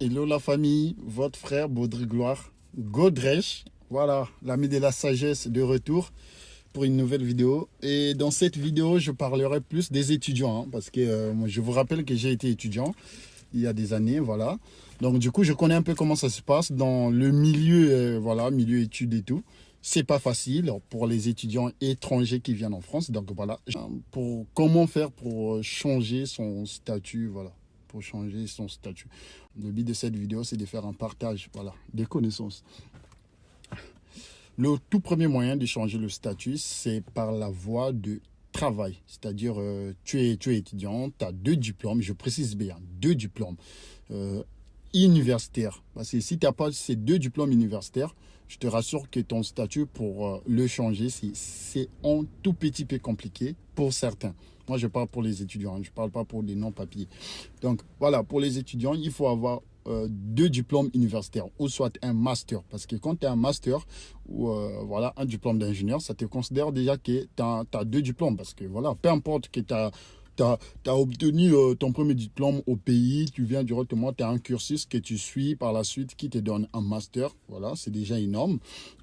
Hello la famille, votre frère Baudry Gloire, Godrèche, voilà, l'ami de la sagesse de retour pour une nouvelle vidéo. Et dans cette vidéo, je parlerai plus des étudiants, hein, parce que moi, je vous rappelle que j'ai été étudiant il y a des années, voilà. Donc du coup, je connais un peu comment ça se passe dans le milieu, voilà, milieu études et tout. C'est pas facile pour les étudiants étrangers qui viennent en France. Donc voilà, pour comment faire pour changer son statut, voilà, pour changer son statut. Le but de cette vidéo, c'est de faire un partage, voilà, des connaissances. Le tout premier moyen de changer le statut, c'est par la voie de travail. C'est-à-dire, tu es étudiant, tu as deux diplômes, je précise bien, deux diplômes universitaires. Parce que si tu n'as pas ces deux diplômes universitaires, je te rassure que ton statut pour le changer, c'est un tout petit peu compliqué pour certains. Moi, je parle pour les étudiants, je ne parle pas pour les non-papiers. Donc, voilà, pour les étudiants, il faut avoir deux diplômes universitaires ou soit un master. Parce que quand tu as un master ou voilà, un diplôme d'ingénieur, ça te considère déjà que tu as deux diplômes. Parce que voilà, peu importe que tu as obtenu ton premier diplôme au pays, tu viens directement, tu as un cursus que tu suis par la suite qui te donne un master. Voilà, c'est déjà énorme.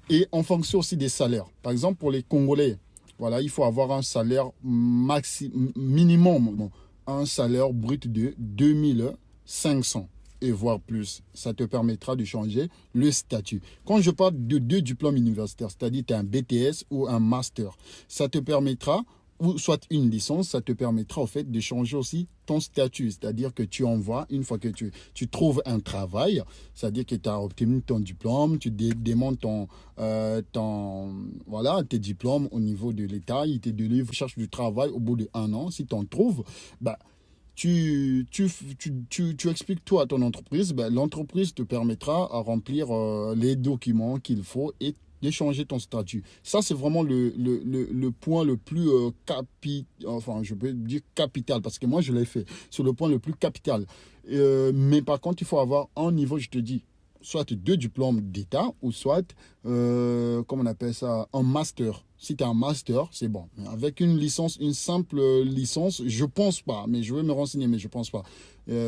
Et en fonction aussi des salaires. Par exemple, pour les Congolais, voilà, il faut avoir un salaire minimum, bon, un salaire brut de 2500 et voire plus. Ça te permettra de changer le statut. Quand je parle de deux diplômes universitaires, c'est-à-dire tu as un BTS ou un master, ça te permettra, ou soit une licence, ça te permettra au fait de changer aussi ton statut. C'est-à-dire que tu envoies, une fois que tu trouves un travail, c'est-à-dire que tu as obtenu ton diplôme, tu demandes voilà, tes diplômes au niveau de l'État, ils te délivrent, tu cherches du travail au bout d'un an. Si tu en trouves, bah, tu expliques tout à ton entreprise, ben, l'entreprise te permettra à remplir les documents qu'il faut et d'échanger ton statut. Ça, c'est vraiment le point le plus enfin, je peux dire capital, parce que moi, je l'ai fait. C'est le point le plus capital. Mais par contre, il faut avoir un niveau, je te dis, soit deux diplômes d'État ou soit, comment on appelle ça, un master. Si tu as un master, c'est bon. Mais avec une licence, une simple licence, je pense pas, mais je vais me renseigner, mais je pense pas.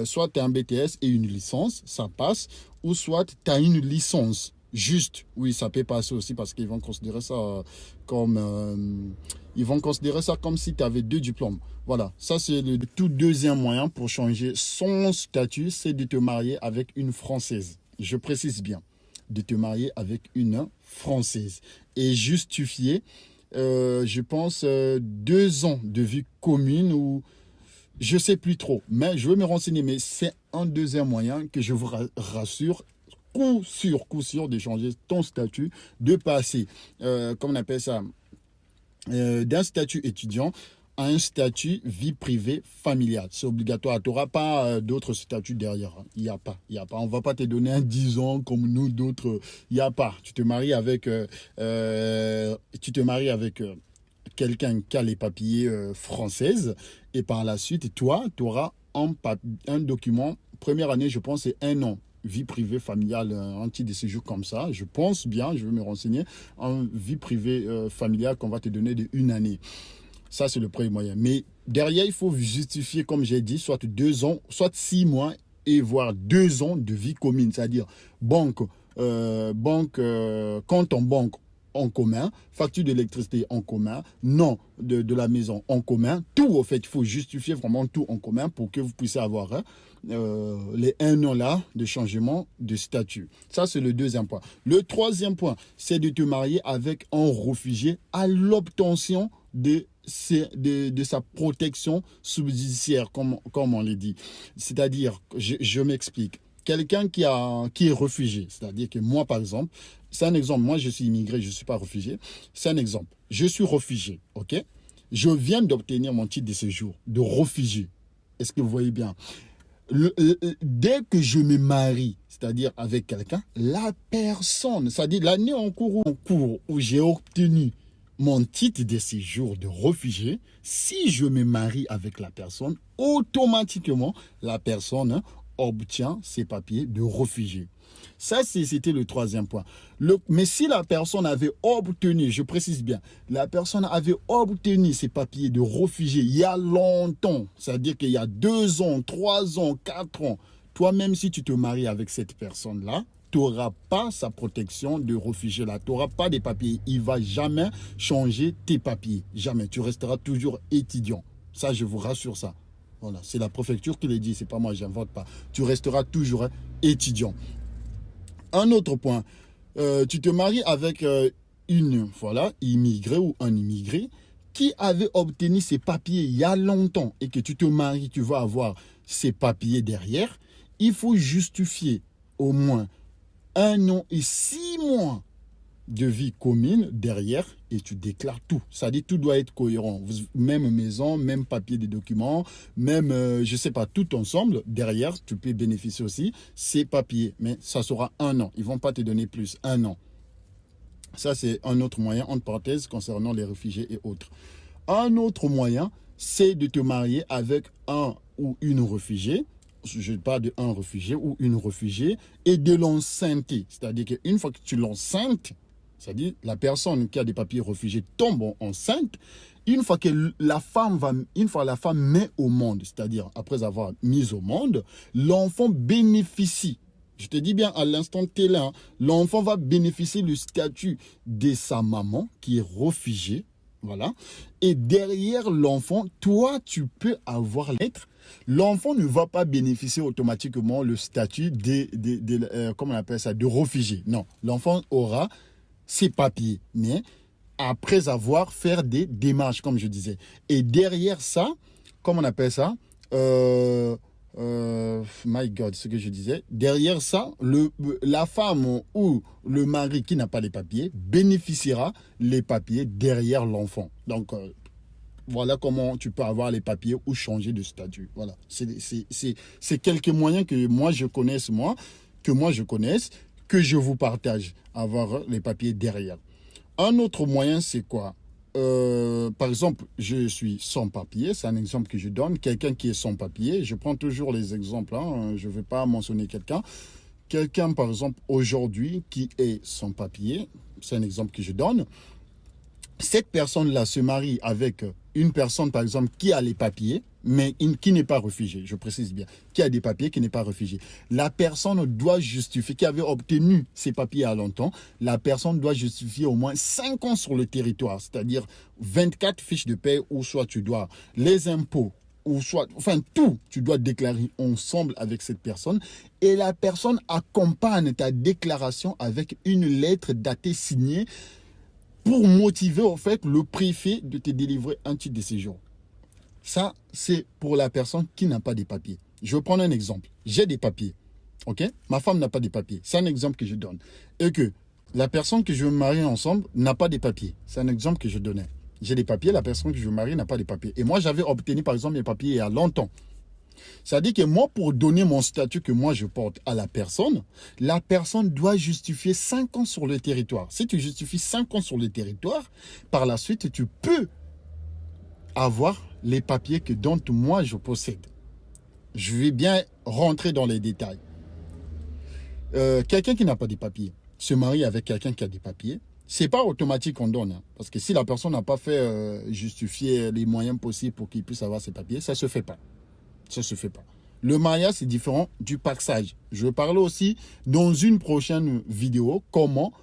Soit tu as un BTS et une licence, ça passe, ou soit tu as une licence. Juste, oui, ça peut passer aussi parce qu'ils vont considérer ça comme ils vont considérer ça comme si tu avais deux diplômes. Voilà, ça c'est le tout deuxième moyen pour changer son statut, c'est de te marier avec une Française. Je précise bien, de te marier avec une Française et justifier, je pense, 2 ans de vie commune ou je sais plus trop, mais je vais me renseigner. Mais c'est un deuxième moyen que je vous rassure, coup sûr, de changer ton statut, de passer, comment on appelle ça, d'un statut étudiant à un statut vie privée familiale. C'est obligatoire. Tu n'auras pas d'autres statuts derrière. Il n'y a pas. Il y a pas. On ne va pas te donner un 10 ans comme nous, d'autres. Il n'y a pas. Tu te maries avec, quelqu'un qui a les papiers françaises et par la suite, toi, tu auras un document. Première année, je pense, c'est 1 an vie privée familiale, un titre de séjour comme ça, je pense bien, je vais me renseigner, en vie privée familiale qu'on va te donner de 1 année. Ça, c'est le premier moyen. Mais derrière, il faut justifier, comme j'ai dit, soit 2 ans, soit 6 mois et voire 2 ans de vie commune, c'est-à-dire compte en banque en commun, facture d'électricité en commun, nom de la maison en commun, tout au fait, il faut justifier vraiment tout en commun pour que vous puissiez avoir les 1 an là de changement de statut. Ça, c'est le deuxième point. Le troisième point, c'est de te marier avec un réfugié à l'obtention de sa protection subsidiaire, comme on l'a dit. C'est-à-dire, je m'explique. Quelqu'un qui est réfugié, c'est-à-dire que moi, par exemple, c'est un exemple, moi je suis immigré, je ne suis pas réfugié, c'est un exemple. Je suis réfugié, ok? Je viens d'obtenir mon titre de séjour de réfugié. Est-ce que vous voyez bien? Dès que je me marie, c'est-à-dire avec quelqu'un, la personne, c'est-à-dire l'année en cours où j'ai obtenu mon titre de séjour de réfugié, si je me marie avec la personne, automatiquement, la personne obtient ses papiers de réfugié. Ça, c'était le troisième point. Mais si la personne avait obtenu, je précise bien, la personne avait obtenu ses papiers de réfugié il y a longtemps, c'est-à-dire qu'il y a 2 ans, 3 ans, 4 ans, toi-même, si tu te maries avec cette personne-là, tu n'auras pas sa protection de réfugié là. Tu n'auras pas des papiers. Il ne va jamais changer tes papiers. Jamais. Tu resteras toujours étudiant. Ça, je vous rassure ça. Voilà, c'est la préfecture qui le dit, c'est pas moi, j'invente pas. Tu resteras toujours étudiant. Un autre point, tu te maries avec une immigrée ou un immigré qui avait obtenu ses papiers il y a longtemps et que tu te maries, tu vas avoir ses papiers derrière. Il faut justifier au moins 1 an et 6 mois de vie commune derrière et tu déclares tout. Ça dit tout doit être cohérent. Même maison, même papier des documents, même, je sais pas, tout ensemble. Derrière, tu peux bénéficier aussi ces papiers. Mais ça sera 1 an. Ils vont pas te donner plus. 1 an. Ça, c'est un autre moyen, entre parenthèses, concernant les réfugiés et autres. Un autre moyen, c'est de te marier avec un ou une réfugiée. Je parle d'un réfugié ou une réfugiée et de l'enceinte. C'est-à-dire qu'une fois que tu l'enceintes, c'est-à-dire la personne qui a des papiers réfugiés tombe enceinte, une fois la femme met au monde, c'est-à-dire après avoir mis au monde, l'enfant bénéficie. Je te dis bien à l'instant T là, l'enfant va bénéficier du statut de sa maman qui est réfugiée. Voilà. Et derrière l'enfant, toi, tu peux avoir l'être. L'enfant ne va pas bénéficier automatiquement le statut comment on appelle ça, de réfugié. Non, l'enfant aura ses papiers, mais après avoir fait des démarches, comme je disais. Et derrière ça, comment on appelle ça, my God, ce que je disais, derrière ça, la femme ou le mari qui n'a pas les papiers bénéficiera les papiers derrière l'enfant. Donc, voilà comment tu peux avoir les papiers ou changer de statut. Voilà, c'est quelques moyens que moi je connaisse, que je vous partage, avoir les papiers derrière. Un autre moyen, c'est quoi? Par exemple, je suis sans papier, c'est un exemple que je donne. Quelqu'un qui est sans papier, je prends toujours les exemples, hein, je ne vais pas mentionner quelqu'un. Quelqu'un, par exemple, aujourd'hui, qui est sans papier, c'est un exemple que je donne. Cette personne-là se marie avec une personne, par exemple, qui a les papiers, mais qui n'est pas réfugié, je précise bien, qui a des papiers, qui n'est pas réfugié. La personne doit justifier, qui avait obtenu ces papiers à longtemps, la personne doit justifier au moins 5 ans sur le territoire, c'est-à-dire 24 fiches de paie où soit tu dois les impôts, ou soit, enfin tout, tu dois déclarer ensemble avec cette personne et la personne accompagne ta déclaration avec une lettre datée signée pour motiver en fait le préfet de te délivrer un titre de séjour. Ça, c'est pour la personne qui n'a pas de papiers. Je vais prendre un exemple. J'ai des papiers, ok? Ma femme n'a pas de papiers. C'est un exemple que je donne. Et que la personne que je veux marier ensemble n'a pas de papiers. C'est un exemple que je donnais. J'ai des papiers, la personne que je veux marier n'a pas de papiers. Et moi, j'avais obtenu par exemple mes papiers il y a longtemps. C'est-à-dire que moi, pour donner mon statut que moi je porte à la personne doit justifier 5 ans sur le territoire. Si tu justifies 5 ans sur le territoire, par la suite, tu peux avoir les papiers dont moi je possède. Je vais bien rentrer dans les détails. Quelqu'un qui n'a pas de papiers se marie avec quelqu'un qui a des papiers. C'est pas automatique qu'on donne. Hein, parce que si la personne n'a pas fait justifier les moyens possibles pour qu'il puisse avoir ses papiers, ça ne se fait pas. Ça ne se fait pas. Le mariage, c'est différent du paxage. Je vais parler aussi dans une prochaine vidéo comment,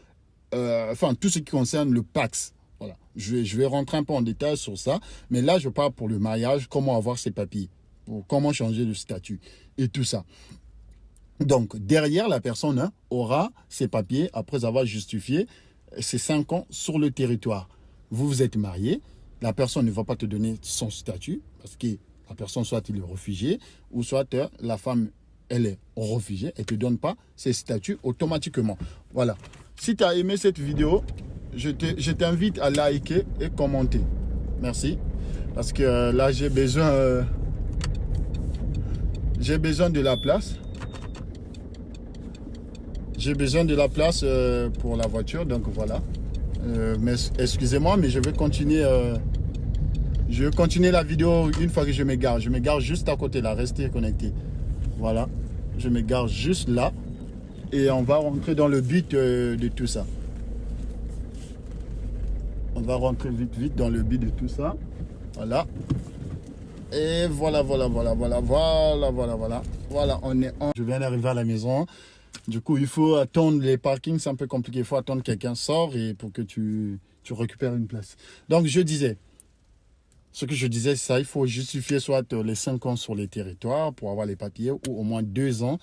tout ce qui concerne le pax. Voilà. Je vais rentrer un peu en détail sur ça. Mais là, je parle pour le mariage, comment avoir ses papiers, comment changer de statut et tout ça. Donc, derrière, la personne aura ses papiers après avoir justifié ses 5 ans sur le territoire. Vous vous êtes marié, la personne ne va pas te donner son statut parce que la personne, soit il est réfugié, ou soit la femme, elle est réfugiée, elle ne te donne pas ses statuts automatiquement. Voilà. Si tu as aimé cette vidéo, je t'invite à liker et commenter. Merci. Parce que là, j'ai besoin de la place. J'ai besoin de la place pour la voiture, donc voilà. Mais excusez-moi, mais je vais continuer... Je vais continuer la vidéo une fois que je m'égare. Je m'égare juste à côté là, restez connectés. Voilà, je m'égare juste là. Et on va rentrer dans le but de tout ça. On va rentrer vite dans le but de tout ça. Voilà. Et voilà. Voilà, on est en... Je viens d'arriver à la maison. Du coup, il faut attendre les parkings, c'est un peu compliqué. Il faut attendre que quelqu'un sort et pour que tu récupères une place. Donc, ce que je disais, c'est ça, il faut justifier soit les 5 ans sur les territoires pour avoir les papiers ou au moins 2 ans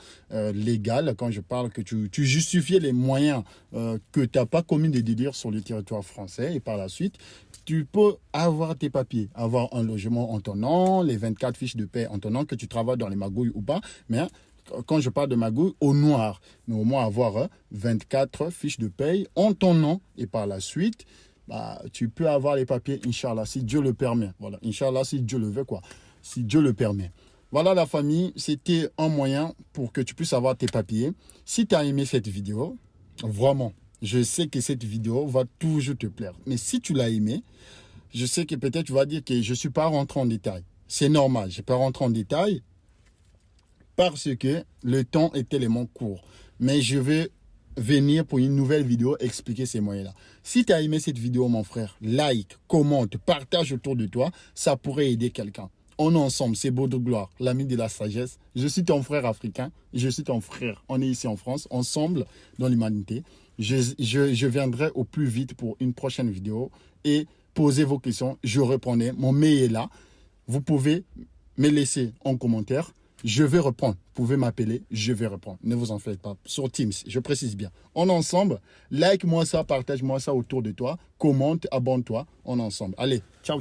légal. Quand je parle que tu justifies les moyens que tu n'as pas commis des délires sur le territoire français et par la suite, tu peux avoir tes papiers, avoir un logement en ton nom, les 24 fiches de paie en ton nom, que tu travailles dans les magouilles ou pas. Mais quand je parle de magouilles, au noir, mais au moins avoir 24 fiches de paie en ton nom et par la suite, bah, tu peux avoir les papiers, Inch'Allah, si Dieu le permet. Voilà, Inch'Allah, si Dieu le veut, quoi. Si Dieu le permet. Voilà la famille, c'était un moyen pour que tu puisses avoir tes papiers. Si tu as aimé cette vidéo, vraiment, je sais que cette vidéo va toujours te plaire. Mais si tu l'as aimé, je sais que peut-être tu vas dire que je ne suis pas rentré en détail. C'est normal, je ne vais pas rentrer en détail parce que le temps est tellement court. Mais je vais venir pour une nouvelle vidéo expliquer ces moyens-là. Si tu as aimé cette vidéo, mon frère, like, commente, partage autour de toi, ça pourrait aider quelqu'un. On est ensemble, c'est Beau de Gloire, l'ami de la sagesse. Je suis ton frère africain, je suis ton frère. On est ici en France, ensemble dans l'humanité. Je viendrai au plus vite pour une prochaine vidéo et posez vos questions, je répondrai. Mon mail est là. Vous pouvez me laisser en commentaire. Je vais répondre. Vous pouvez m'appeler, je vais répondre. Ne vous en faites pas. Sur Teams, je précise bien. On est ensemble. Like-moi ça, partage-moi ça autour de toi. Commente, abonne-toi. On est ensemble. Allez, ciao.